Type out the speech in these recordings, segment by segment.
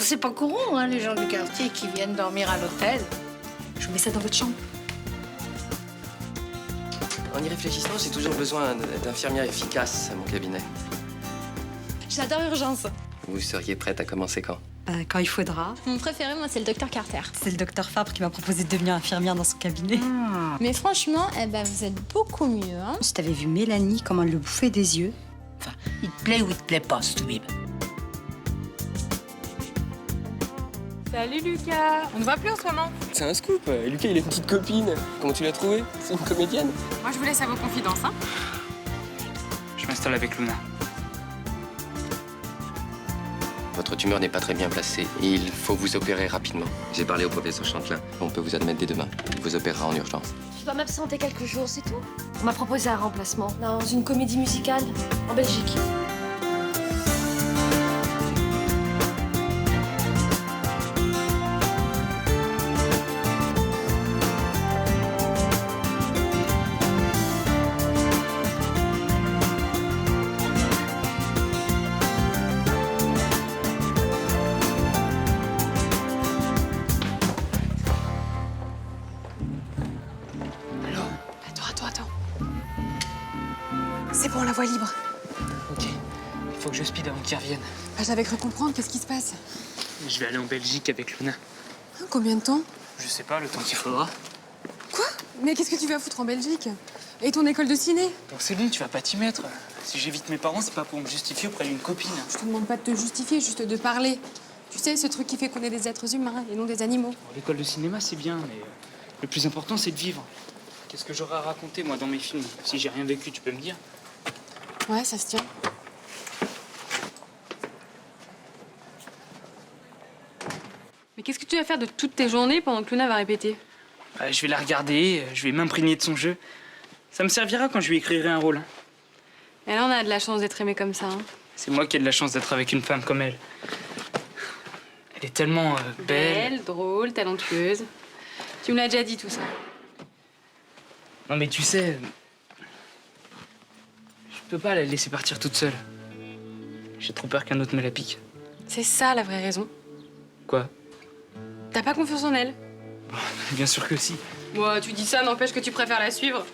c'est pas courant, hein, les gens du quartier qui viennent dormir à l'hôtel. Je vous mets ça dans votre chambre. En y réfléchissant, j'ai toujours besoin d'infirmières efficaces à mon cabinet. J'adore Urgence. Vous seriez prête à commencer quand? Quand il faudra. Mon préféré, moi, c'est le docteur Carter. C'est le docteur Fabre qui m'a proposé de devenir infirmière dans son cabinet. Mais franchement, vous êtes beaucoup mieux, hein. Si t'avais vu Mélanie, comment elle le bouffait des yeux. Enfin, il te plaît ou il te plaît pas, ce Toubib? Salut Lucas. On ne voit plus en ce moment. C'est un scoop. Lucas, il a une petite copine. Comment tu l'as trouvée? C'est une comédienne? Moi, je vous laisse à vos confidences, hein. Je m'installe avec Luna. Votre tumeur n'est pas très bien placée. Il faut vous opérer rapidement. J'ai parlé au professeur Chantelin. On peut vous admettre dès demain. Il vous opérera en urgence. Je dois m'absenter quelques jours, c'est tout. On m'a proposé un remplacement dans une comédie musicale en Belgique. Attends. C'est bon, la voie libre. Ok. Il faut que je speed avant qu'ils reviennent. J'avais cru comprendre, qu'est-ce qui se passe? Je vais aller en Belgique avec Luna. Combien de temps? Je sais pas, le temps qu'il faudra. Quoi? Mais qu'est-ce que tu vas foutre en Belgique? Et ton école de ciné? Donc Céline, tu vas pas t'y mettre. Si j'évite mes parents, c'est pas pour me justifier auprès d'une copine. Je te demande pas de te justifier, juste de parler. Tu sais, ce truc qui fait qu'on est des êtres humains et non des animaux. Bon, l'école de cinéma, c'est bien, mais le plus important, c'est de vivre. Qu'est-ce que j'aurais à raconter, moi, dans mes films? Si j'ai rien vécu, tu peux me dire? Ouais, ça se tient. Mais qu'est-ce que tu vas faire de toutes tes journées pendant que Luna va répéter? Je vais la regarder, je vais m'imprégner de son jeu. Ça me servira quand je lui écrirai un rôle. Et là, on a de la chance d'être aimé comme ça, hein. C'est moi qui ai de la chance d'être avec une femme comme elle. Elle est tellement belle. Drôle, talentueuse. Tu me l'as déjà dit, tout ça. Non mais tu sais, je peux pas la laisser partir toute seule. J'ai trop peur qu'un autre me la pique. C'est ça, la vraie raison. Quoi? T'as pas confiance en elle? Bien sûr que si. Bon, tu dis ça, n'empêche que tu préfères la suivre.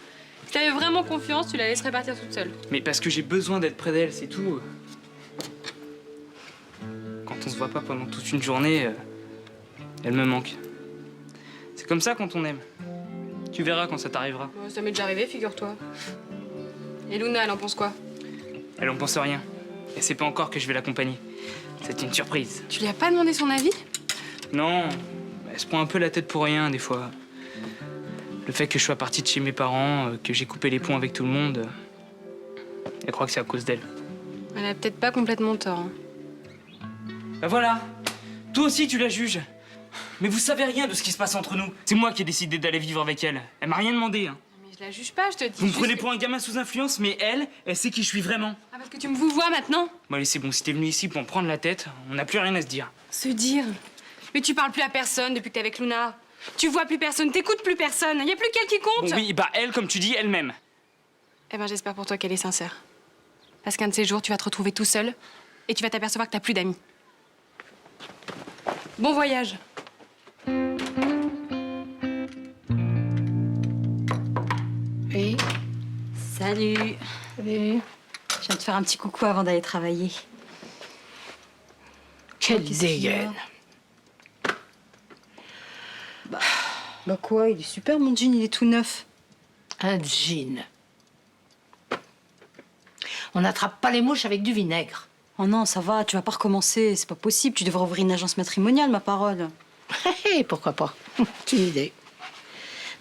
Si t'avais vraiment confiance, tu la laisserais partir toute seule. Mais parce que j'ai besoin d'être près d'elle, c'est tout. Quand on se voit pas pendant toute une journée, elle me manque. C'est comme ça quand on aime. Tu verras quand ça t'arrivera. Ça m'est déjà arrivé, figure-toi. Et Luna, elle en pense quoi? Elle en pense rien. Elle sait pas encore que je vais l'accompagner. C'est une surprise. Tu lui as pas demandé son avis? Non, elle se prend un peu la tête pour rien, des fois. Le fait que je sois parti de chez mes parents, que j'ai coupé les ponts avec tout le monde, elle croit que c'est à cause d'elle. Elle a peut-être pas complètement tort, hein. Bah voilà. Toi aussi, tu la juges. Mais vous savez rien de ce qui se passe entre nous. C'est moi qui ai décidé d'aller vivre avec elle. Elle m'a rien demandé, hein. Mais je la juge pas, je te dis. Vous me juste prenez que- pour un gamin sous influence, mais elle sait qui je suis vraiment. Ah, parce que tu me vous vois maintenant? Bon allez, c'est bon, si t'es venu ici pour me prendre la tête, on n'a plus rien à se dire. Se dire? Mais tu parles plus à personne depuis que t'es avec Luna. Tu vois plus personne, t'écoutes plus personne. Y a plus qu'elle qui compte. Bon oui, bah elle, comme tu dis, elle-même. Eh ben, j'espère pour toi qu'elle est sincère. Parce qu'un de ces jours, tu vas te retrouver tout seul et tu vas t'apercevoir que t'as plus d'amis. Bon voyage. Oui. Salut. Salut. Je viens de faire un petit coucou avant d'aller travailler. Quelle Qu'est-ce qu'il y a? dégaine. Bah quoi, il est super mon jean, il est tout neuf. Un jean. On n'attrape pas les mouches avec du vinaigre. Oh non, ça va, tu vas pas recommencer, c'est pas possible. Tu devrais ouvrir une agence matrimoniale, ma parole. Hé, pourquoi pas? C'est une idée.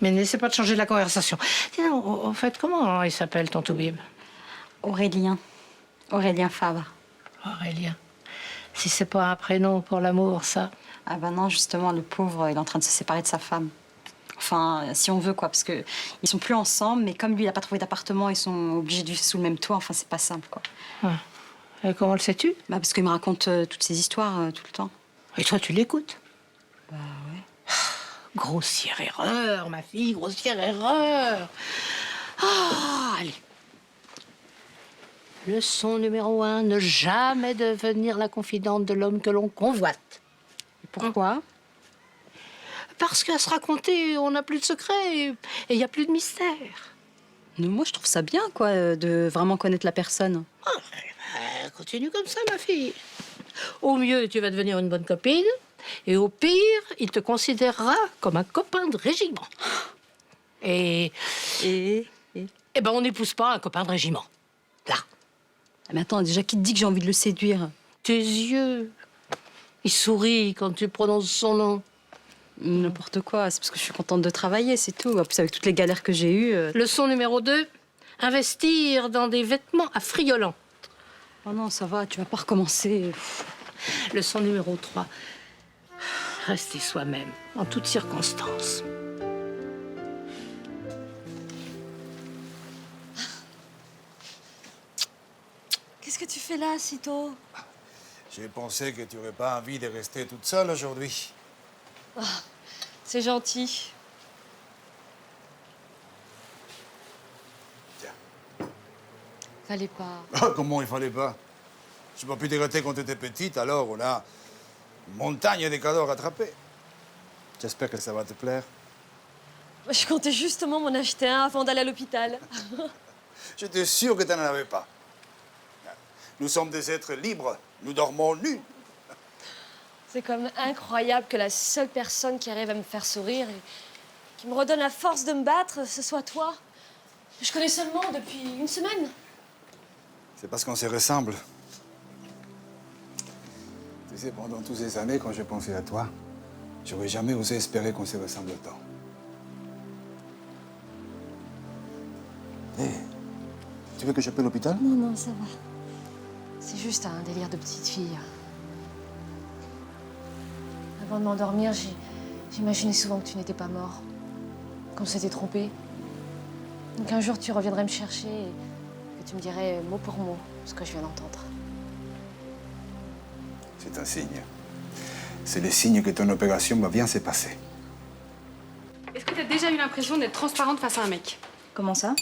Mais n'essaie pas de changer la conversation. Dis donc, en fait, comment il s'appelle ton Toubib? Aurélien. Aurélien Fabre. Aurélien. Si c'est pas un prénom pour l'amour, ça. Ah bah non, justement, le pauvre, il est en train de se séparer de sa femme. Enfin, si on veut, quoi, parce que ils sont plus ensemble, mais comme lui, il a pas trouvé d'appartement, ils sont obligés de vivre sous le même toit. Enfin, c'est pas simple, quoi. Et comment le sais-tu? Bah parce qu'il me raconte toutes ces histoires tout le temps. Et toi, tu l'écoutes? Bah ouais. Grossière erreur, ma fille, grossière erreur. Ah, allez. Leçon numéro 1, ne jamais devenir la confidente de l'homme que l'on convoite. Pourquoi? Parce qu'à se raconter, on n'a plus de secret et il n'y a plus de mystère. Moi, je trouve ça bien, quoi, de vraiment connaître la personne. Continue comme ça, ma fille. Au mieux, tu vas devenir une bonne copine. Et au pire, il te considérera comme un copain de régiment. Et eh ben, on n'épouse pas un copain de régiment. Là. Mais attends, déjà, qui te dit que j'ai envie de le séduire? Tes yeux. Il sourit quand tu prononces son nom. N'importe quoi, c'est parce que je suis contente de travailler, c'est tout. En plus, avec toutes les galères que j'ai eues... Leçon numéro 2, investir dans des vêtements affriolants. Oh non, ça va, tu vas pas recommencer. Leçon numéro 3, rester soi-même, en toutes circonstances. Qu'est-ce que tu fais là, si tôt? J'ai pensé que tu n'aurais pas envie de rester toute seule aujourd'hui. C'est gentil. Tiens. Fallait pas. Ah, comment il fallait pas? J'ai pas pu t'arrêter quand tu étais petite, alors on a une montagne de cadeaux à rattraper. J'espère que ça va te plaire. Je comptais justement m'en acheter un avant d'aller à l'hôpital. J'étais sûr que tu n'en avais pas. Nous sommes des êtres libres, nous dormons nus. C'est quand même incroyable que la seule personne qui arrive à me faire sourire et qui me redonne la force de me battre, ce soit toi. Je connais seulement depuis une semaine. C'est parce qu'on se ressemble. Tu sais, pendant toutes ces années, quand j'ai pensé à toi, j'aurais jamais osé espérer qu'on se ressemble autant. Hé, tu veux que j'appelle l'hôpital? Non, ça va. C'est juste un délire de petite fille. Avant de m'endormir, j'imaginais souvent que tu n'étais pas mort, qu'on s'était trompé. Donc un jour, tu reviendrais me chercher et que tu me dirais mot pour mot ce que je viens d'entendre. C'est un signe. C'est le signe que ton opération va bien se passer. Est-ce que t'as déjà eu l'impression d'être transparente face à un mec? Comment ça?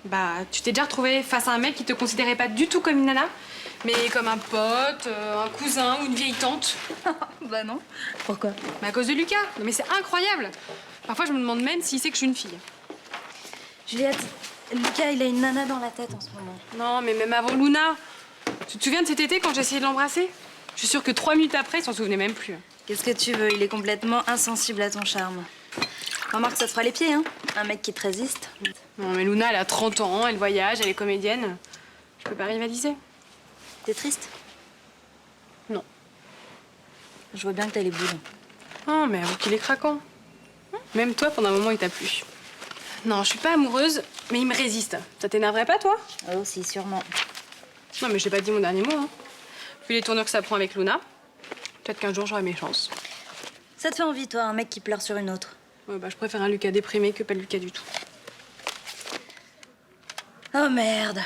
Bah, tu t'es déjà retrouvée face à un mec qui te considérait pas du tout comme une nana, mais comme un pote, un cousin ou une vieille tante. Bah non. Pourquoi? Mais à cause de Lucas. Non, mais c'est incroyable. Parfois, je me demande même s'il sait que je suis une fille. Juliette, Lucas, il a une nana dans la tête en ce moment. Non, mais même avant Luna. Tu te souviens de cet été quand j'ai essayé de l'embrasser? Je suis sûre que 3 minutes après, il s'en souvenait même plus. Qu'est-ce que tu veux? Il est complètement insensible à ton charme. Remarque, ça te fera les pieds, hein? Un mec qui te résiste. Non, mais Luna, elle a 30 ans, elle voyage, elle est comédienne. Je peux pas rivaliser. T'es triste? Non. Je vois bien que t'as les boules. Oh, mais avoue qu'il est craquant. Même toi, pendant un moment, il t'a plu. Non, je suis pas amoureuse, mais il me résiste. Ça t'énerverait pas, toi? Oh, si, sûrement. Non, mais j'ai pas dit mon dernier mot, hein. Vu les tournures que ça prend avec Luna, peut-être qu'un jour, j'aurai mes chances. Ça te fait envie, toi, un mec qui pleure sur une autre? Ouais, bah, je préfère un Lucas déprimé que pas le Lucas du tout. Oh merde.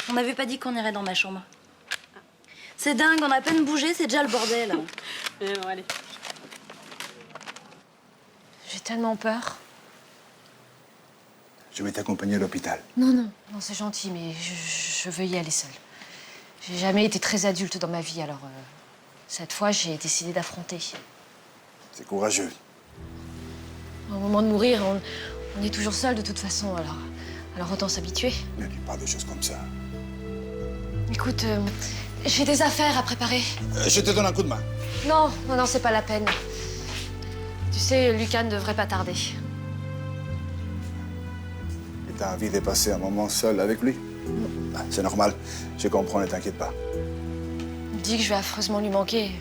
On n'avait pas dit qu'on irait dans ma chambre. C'est dingue, on a à peine bougé, c'est déjà le bordel. Mais non, allez. J'ai tellement peur. Je vais t'accompagner à l'hôpital. Non, c'est gentil, mais je veux y aller seule. J'ai jamais été très adulte dans ma vie, alors cette fois, j'ai décidé d'affronter. C'est courageux. Au moment de mourir, on est toujours seul de toute façon, alors autant s'habituer. Ne dis pas de choses comme ça. Écoute, j'ai des affaires à préparer. Je te donne un coup de main. Non, c'est pas la peine. Tu sais, Lucas ne devrait pas tarder. Et t'as envie de passer un moment seul avec lui? Ah, c'est normal. Je comprends, ne t'inquiète pas. Il me dit que je vais affreusement lui manquer.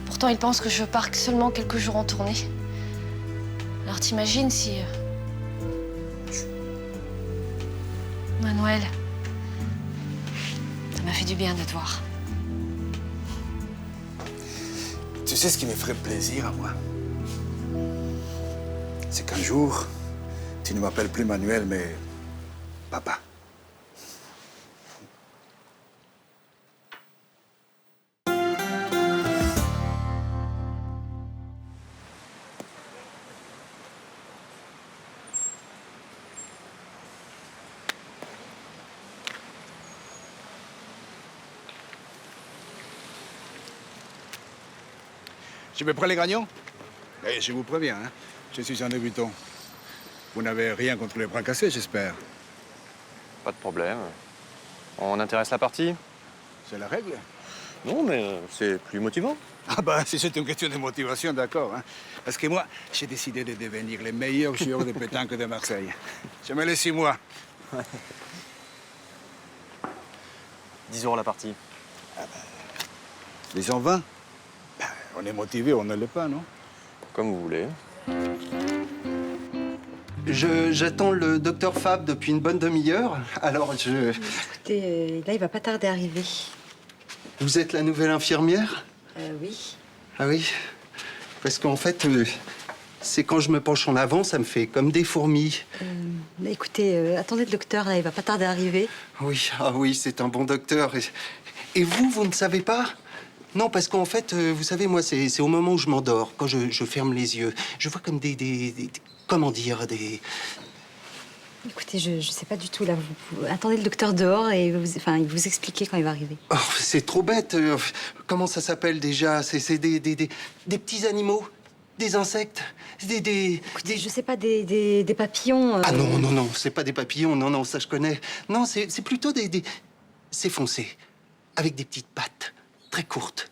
Pourtant, il pense que je pars seulement quelques jours en tournée. Alors t'imagines si... Manuel, ça m'a fait du bien de te voir. Tu sais ce qui me ferait plaisir à moi? C'est qu'un jour, tu ne m'appelles plus Manuel, mais papa. Je me prends les gagnants? Et je vous préviens, hein, je suis un débutant. Vous n'avez rien contre les bras cassés, j'espère. Pas de problème. On intéresse la partie? C'est la règle. Non, mais c'est plus motivant. Ah bah, si c'est une question de motivation, d'accord. Hein. Parce que moi, j'ai décidé de devenir le meilleur joueur de pétanque de Marseille. Je me laisse 6 mois. 10 € la partie. Disons 20. Ben, on est motivé, on ne l'est pas, non? Comme vous voulez. J'attends le docteur Fab depuis une bonne demi-heure, alors je... Écoutez, là, il va pas tarder à arriver. Vous êtes la nouvelle infirmière? Oui. Ah oui? Parce qu'en fait, c'est quand je me penche en avant, ça me fait comme des fourmis. Écoutez, attendez le docteur, là, il va pas tarder à arriver. Oui, ah oui, c'est un bon docteur. Et vous ne savez pas? Non, parce qu'en fait, vous savez, moi, c'est au moment où je m'endors, quand je ferme les yeux. Je vois comme comment dire, des... Écoutez, je sais pas du tout, là. Attendez le docteur dehors et il va vous expliquer quand il va arriver. Oh, c'est trop bête. Comment ça s'appelle déjà? C'est des petits animaux, des insectes, Écoutez, je sais pas, des papillons. Ah non, c'est pas des papillons, non, ça je connais. Non, c'est plutôt c'est foncé, avec des petites pattes, très courtes.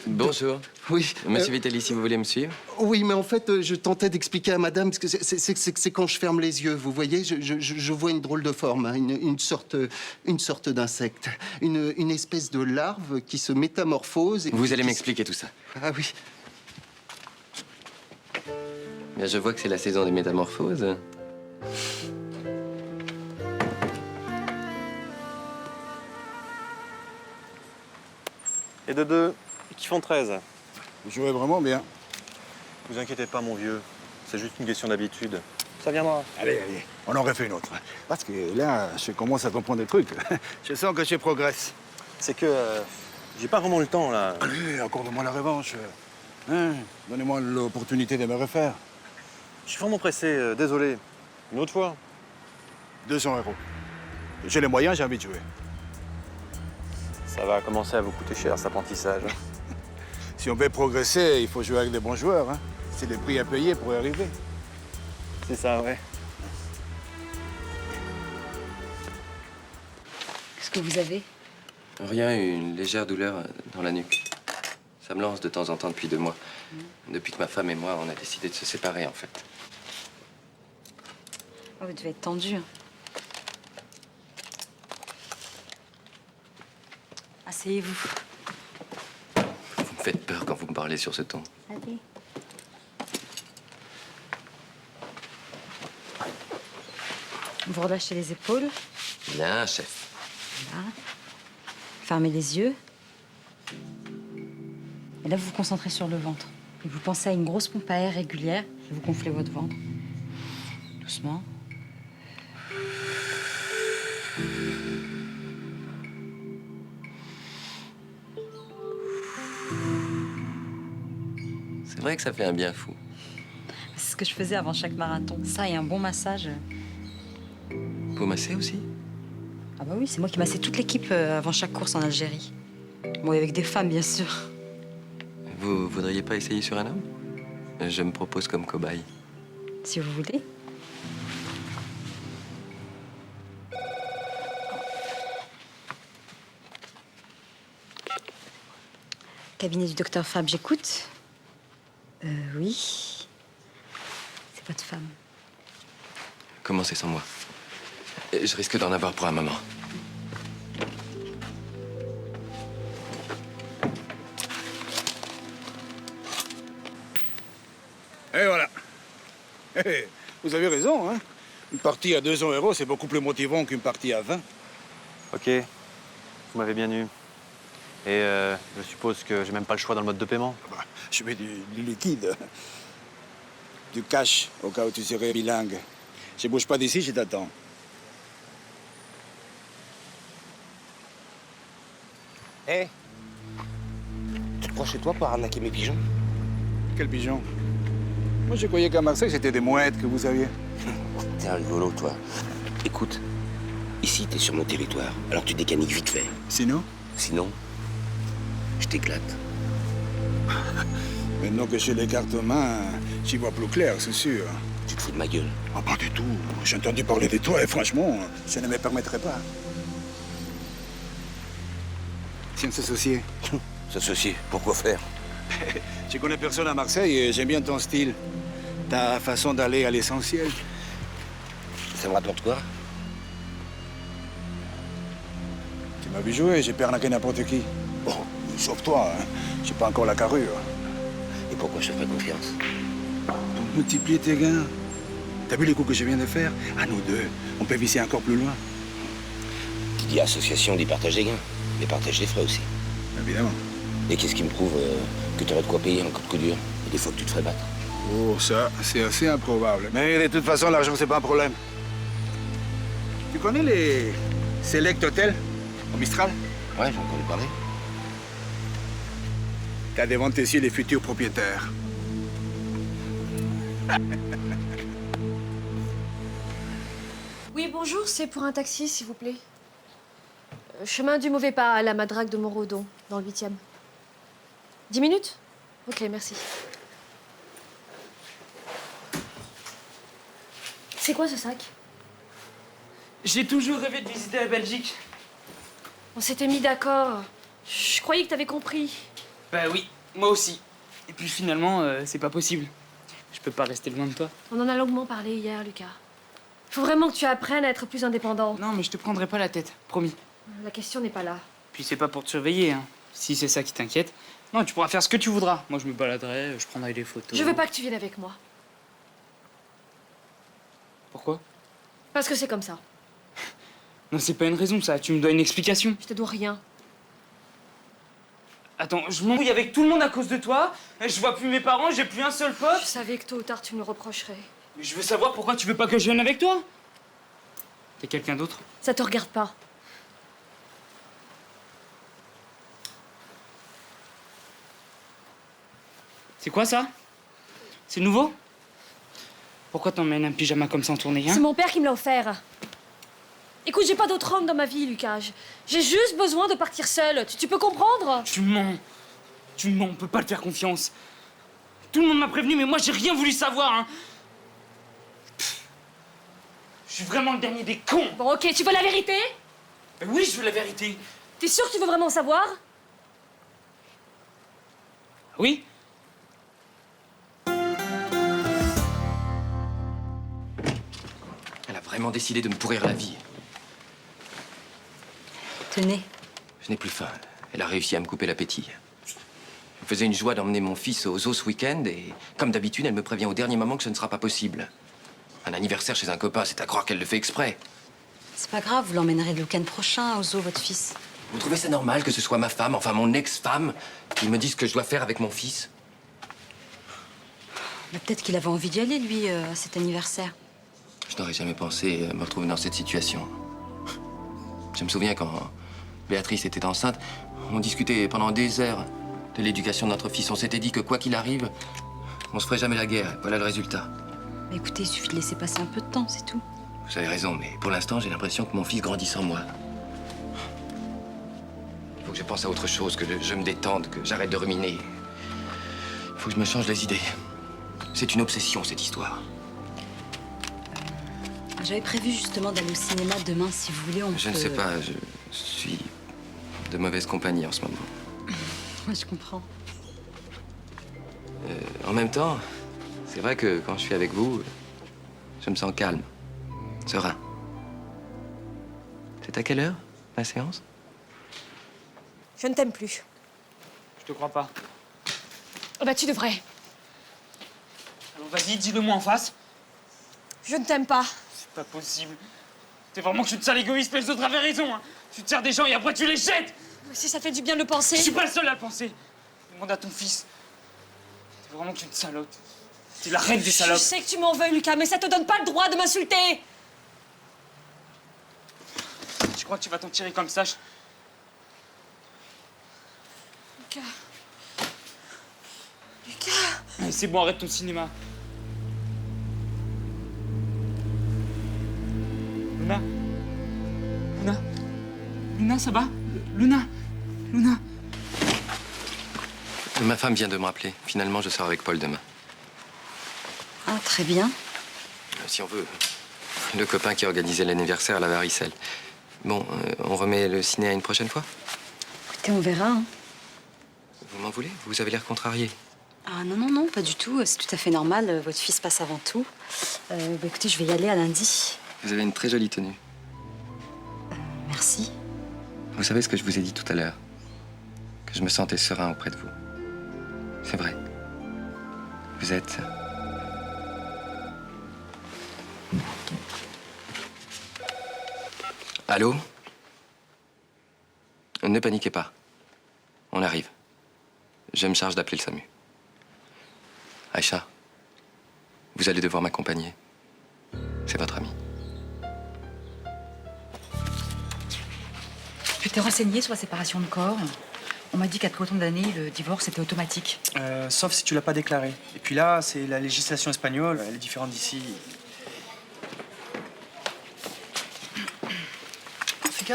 Bonjour. Oui. Monsieur Vitali, si vous voulez me suivre. Oui, mais en fait, je tentais d'expliquer à madame, parce que c'est quand je ferme les yeux, vous voyez, je vois une drôle de forme, hein, une sorte d'insecte, une espèce de larve qui se métamorphose. Vous allez m'expliquer tout ça. Ah oui. Bien, je vois que c'est la saison des métamorphoses. Et de 2, qui font 13. Vous jouez vraiment bien. Vous inquiétez pas, mon vieux. C'est juste une question d'habitude. Ça viendra. Allez, on en refait une autre. Parce que là, je commence à comprendre des trucs. Je sens que je progresse. C'est que j'ai pas vraiment le temps, là. Allez, accordez-moi la revanche. Hein? Donnez-moi l'opportunité de me refaire. Je suis vraiment pressé, désolé. Une autre fois. 200 €. J'ai les moyens, j'ai envie de jouer. Ça va commencer à vous coûter cher, cet apprentissage. Si on veut progresser, il faut jouer avec des bons joueurs. Hein? C'est le prix à payer pour y arriver. C'est ça, ouais. Qu'est-ce que vous avez? Rien, une légère douleur dans la nuque. Ça me lance de temps en temps depuis 2 mois. Depuis que ma femme et moi, on a décidé de se séparer, en fait. Oh, vous devez être tendu. Hein. Asseyez-vous. Vous me faites peur quand vous me parlez sur ce ton. Allez. Vous relâchez les épaules. Bien, chef. Voilà. Fermez les yeux. Et là, vous vous concentrez sur le ventre. Et vous pensez à une grosse pompe à air régulière. Et vous gonflez votre ventre. Doucement. C'est vrai que ça fait un bien fou. C'est ce que je faisais avant chaque marathon. Ça et un bon massage. Vous massez aussi? Ah bah oui, c'est moi qui massais toute l'équipe avant chaque course en Algérie. Bon, et avec des femmes, bien sûr. Vous voudriez pas essayer sur un homme? Je me propose comme cobaye. Si vous voulez. Cabinet du docteur Fab, j'écoute. Oui. C'est votre femme. Commencez sans moi. Je risque d'en avoir pour un moment. Et voilà. Vous avez raison, hein. Une partie à 200 €, c'est beaucoup plus motivant qu'une partie à 20. Ok, vous m'avez bien eu. Et je suppose que j'ai même pas le choix dans le mode de paiement. Ah bah, je mets du liquide. Du cash, au cas où tu serais bilingue. Je bouge pas d'ici, je t'attends. Hé, tu te crois chez toi pour arnaquer mes pigeons? Quel pigeon? Moi, je croyais qu'à Marseille, c'était des mouettes que vous aviez. T'es un rigolo, toi. Écoute, ici, t'es sur mon territoire, alors tu décaniques vite fait. Sinon? Sinon, Je t'éclate. Maintenant que j'ai les cartes en main, j'y vois plus clair, c'est sûr. Tu te fous de ma gueule. Ah, pas du tout. J'ai entendu parler de toi et franchement, je ne me permettrai pas. Si on s'associait. S'associer, pourquoi faire? Je connais personne à Marseille et j'aime bien ton style. Ta façon d'aller à l'essentiel. Ça me rapporte quoi? Tu m'as vu jouer, j'ai pu arnaquer n'importe qui. Bon, sauf toi, hein. J'ai pas encore la carrure. Et pourquoi je te ferais confiance? Pour multiplier tes gains. T'as vu les coups que je viens de faire? À nous deux, on peut viser encore plus loin. Qui dit association dit partage des gains. Mais partage des frais aussi. Évidemment. Et qu'est-ce qui me prouve que tu aurais de quoi payer un coup de dur et des fois que tu te ferais battre? Oh, ça, c'est assez improbable. Mais de toute façon, l'argent, c'est pas un problème. Tu connais les Select Hotels au Mistral? Ouais, j'en ai entendu parler. T'as devant tes yeux les futurs propriétaires. Oui, bonjour, c'est pour un taxi, s'il vous plaît. Chemin du Mauvais Pas, à la Madrague de Montredon, dans le 8e. 10 minutes? Ok, merci. C'est quoi ce sac? J'ai toujours rêvé de visiter la Belgique. On s'était mis d'accord. Je croyais que t'avais compris. Bah oui, moi aussi. Et puis finalement, c'est pas possible. Je peux pas rester loin de toi. On en a longuement parlé hier, Lucas. Faut vraiment que tu apprennes à être plus indépendant. Non, mais je te prendrai pas la tête, promis. La question n'est pas là. Puis c'est pas pour te surveiller, hein. Si c'est ça qui t'inquiète. Non, tu pourras faire ce que tu voudras. Moi, je me baladerai, je prendrai des photos. Je veux pas que tu viennes avec moi. Pourquoi? Parce que c'est comme ça. Non, c'est pas une raison, ça. Tu me dois une explication. Je te dois rien. Attends, je m'embrouille avec tout le monde à cause de toi. Je vois plus mes parents, j'ai plus un seul pote. Je savais que tôt ou tard tu me le reprocherais. Mais je veux savoir pourquoi tu veux pas que je vienne avec toi. T'es quelqu'un d'autre? Ça te regarde pas. C'est quoi ça? C'est nouveau? Pourquoi t'emmènes un pyjama comme ça en tournée, hein? C'est mon père qui me l'a offert. Écoute, j'ai pas d'autre homme dans ma vie, Lucas. J'ai juste besoin de partir seule. Tu peux comprendre? Tu mens. Tu mens, on peut pas te faire confiance. Tout le monde m'a prévenu, mais moi j'ai rien voulu savoir, hein. Je suis vraiment le dernier des cons. Bon, ok, tu veux la vérité? Ben oui, je veux la vérité. T'es sûr que tu veux vraiment savoir? Oui? Elle a vraiment décidé de me pourrir la vie. Tenez. Je n'ai plus faim. Elle a réussi à me couper l'appétit. Je me faisais une joie d'emmener mon fils au zoo ce week-end et, comme d'habitude, elle me prévient au dernier moment que ce ne sera pas possible. Un anniversaire chez un copain, c'est à croire qu'elle le fait exprès. C'est pas grave, vous l'emmènerez le week-end prochain au zoo, votre fils. Vous trouvez ça normal que ce soit ma femme, enfin mon ex-femme, qui me dise ce que je dois faire avec mon fils? Mais peut-être qu'il avait envie d'y aller, lui, à cet anniversaire. Je n'aurais jamais pensé me retrouver dans cette situation. Je me souviens quand Béatrice était enceinte, on discutait pendant des heures de l'éducation de notre fils. On s'était dit que quoi qu'il arrive, on se ferait jamais la guerre. Voilà le résultat. Bah, écoutez, il suffit de laisser passer un peu de temps, c'est tout. Vous avez raison, mais pour l'instant, j'ai l'impression que mon fils grandit sans moi. Il faut que je pense à autre chose, que je me détende, que j'arrête de ruminer. Il faut que je me change les idées. C'est une obsession, cette histoire. J'avais prévu justement d'aller au cinéma demain, si vous voulez, Je ne sais pas, je suis de mauvaise compagnie en ce moment. Moi, je comprends. En même temps, c'est vrai que quand je suis avec vous, je me sens calme, serein. C'est à quelle heure, la séance? Je ne t'aime plus. Je te crois pas. Oh bah, tu devrais. Alors vas-y, dis-le-moi en face. Je ne t'aime pas. C'est pas possible. T'es vraiment que je suis une sale égoïste, les autres avaient raison, hein. Tu te sers des gens et après tu les jettes. Si ça fait du bien de le penser. Je suis pas le seul à le penser. Demande à ton fils. T'es vraiment qu'une salope. T'es la reine des salopes. Je sais que tu m'en veux, Lucas, mais ça te donne pas le droit de m'insulter. Tu crois que tu vas t'en tirer comme ça? Lucas. Lucas. Allez, c'est bon, arrête ton cinéma. Luna? Luna? Luna, ça va? Luna? Luna? Ma femme vient de me rappeler. Finalement, je sors avec Paul demain. Ah, très bien. Si on veut. Le copain qui organisait l'anniversaire à la Varicelle. Bon, on remet le ciné à une prochaine fois? Écoutez, on verra. Hein. Vous m'en voulez? Vous avez l'air contrarié. Ah non, non, non, pas du tout. C'est tout à fait normal. Votre fils passe avant tout. Écoutez, je vais y aller à lundi. Vous avez une très jolie tenue. Merci. Vous savez ce que je vous ai dit tout à l'heure? Que je me sentais serein auprès de vous. C'est vrai. Vous êtes... Allô? Ne paniquez pas. On arrive. Je me charge d'appeler le SAMU. Aïcha, vous allez devoir m'accompagner. C'est votre ami. Tu t'es renseigné sur la séparation de corps. On m'a dit qu'après autant d'années, le divorce était automatique. Sauf si tu l'as pas déclaré. Et puis là, c'est la législation espagnole, elle est différente d'ici.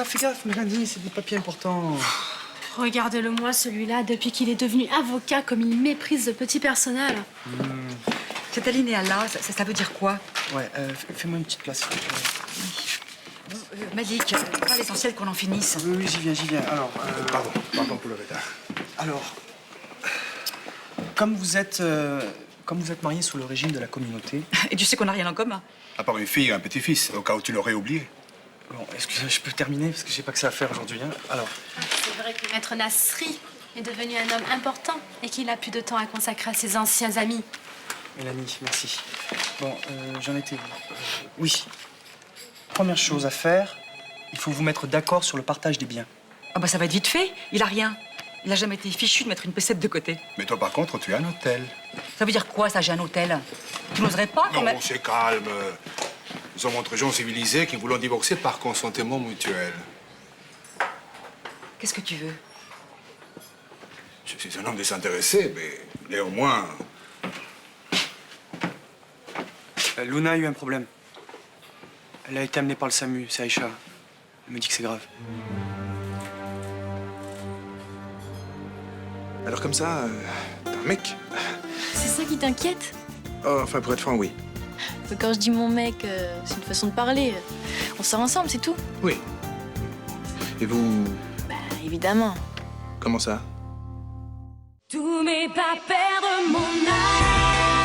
Fais gaffe, Mélanie, c'est des papiers importants. Regardez-le-moi, celui-là, depuis qu'il est devenu avocat, comme il méprise le petit personnel. Cet alinéa-là, ça veut dire quoi? Ouais, fais-moi une petite place. Malik, pas l'essentiel qu'on en finisse. Oui, j'y viens. Alors, Pardon pour le retard. Alors, comme vous êtes mariés sous le régime de la communauté... Et tu sais qu'on n'a rien en commun. À part une fille et un petit-fils, au cas où tu l'aurais oublié. Bon, est-ce que je peux terminer? Parce que j'ai pas que ça à faire aujourd'hui. Hein. Alors, C'est vrai que Maître Nasri est devenu un homme important et qu'il a plus de temps à consacrer à ses anciens amis. Mélanie, merci. Bon, j'en étais où? Oui. Première chose à faire, il faut vous mettre d'accord sur le partage des biens. Ah bah ça va être vite fait, il a rien. Il a jamais été fichu de mettre une pesette de côté. Mais toi, par contre, tu as un hôtel. Ça veut dire quoi, ça, j'ai un hôtel? Tu n'oserais pas quand même... Non, c'est calme. Nous sommes entre gens civilisés qui voulons divorcer par consentement mutuel. Qu'est-ce que tu veux? Je suis un homme désintéressé, mais néanmoins... Luna a eu un problème. Elle a été amenée par le SAMU, c'est Aïcha. Elle me dit que c'est grave. Alors comme ça, t'as un mec? C'est ça qui t'inquiète? Oh, enfin, pour être franc, oui. Quand je dis mon mec, c'est une façon de parler. On sort ensemble, c'est tout. Oui. Et vous... Bah, évidemment. Comment ça? Tous mes pas perdre mon âme.